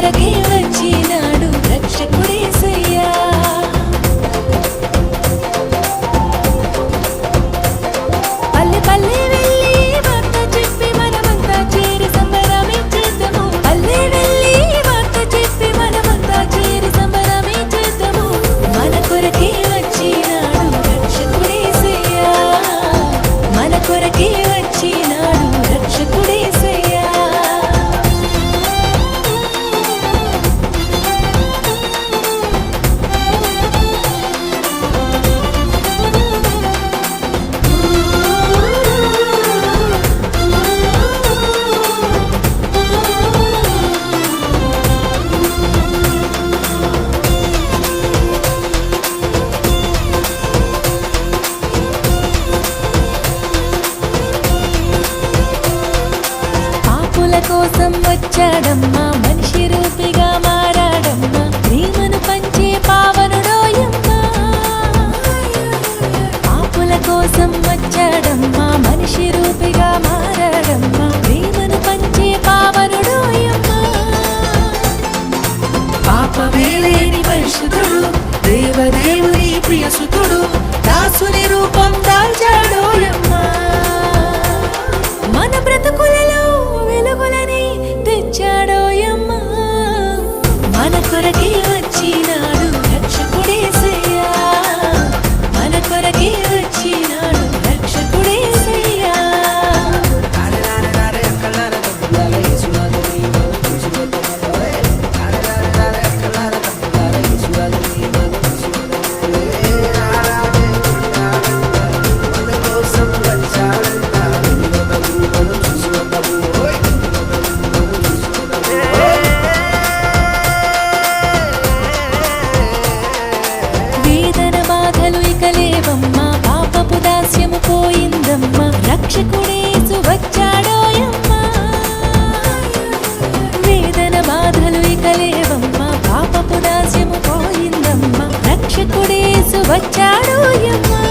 కొరకే వచ్చినాడు రక్షకుడేసయ్యా. పల్లె పల్లె వెళ్ళి వార్త చెప్పి మనమంతా చేరి సంబరమే చేద్దాము. పల్లె వెళ్ళి వార్త చెప్పి మనమంతా చేరి సంబరమే చేద్దాము. మన కొరకే వచ్చినాడు రక్షకుడేసయ్యా. మన కొరకే వచ్చినాడు రక్షకుడేసయ్యా. పాపుల కోసం వచ్చాడమ్మా, మనిషి రూపిగా మారాడమ్మా, ప్రేమను పంచే పావనుడోయమ్మా. పాపుల కోసం వచ్చాడమ్మా, మనిషి రూపిగా మారాడమ్మా, ప్రేమను పంచే పావనుడోయమ్మా. పాపమే లేని పరిశుద్ధుడు, దేవదేవుని ప్రియసుతుడు, దాసుని రూపం దాల్చాడోయమ్మా. మన బ్రతుకులలో వెలుగులని తెచ్చాడోయమ్మా. మన కొరకే వచ్చినాడు రక్షకుడేసయ్యా. మన కొరకే వచ్చినాడు రక్షకుడేసయ్యా. వేదన బాధలు ఇక లేవమ్మా, పాపపు దాస్యము పోయిందమ్మా, రక్షకుడేసు వచ్చాడోయమ్మా. వేదన బాధలు ఇక లేవమ్మా, పాపపు దాస్యము పోయిందమ్మా, రక్షకుడేసు వచ్చాడోయమ్మా.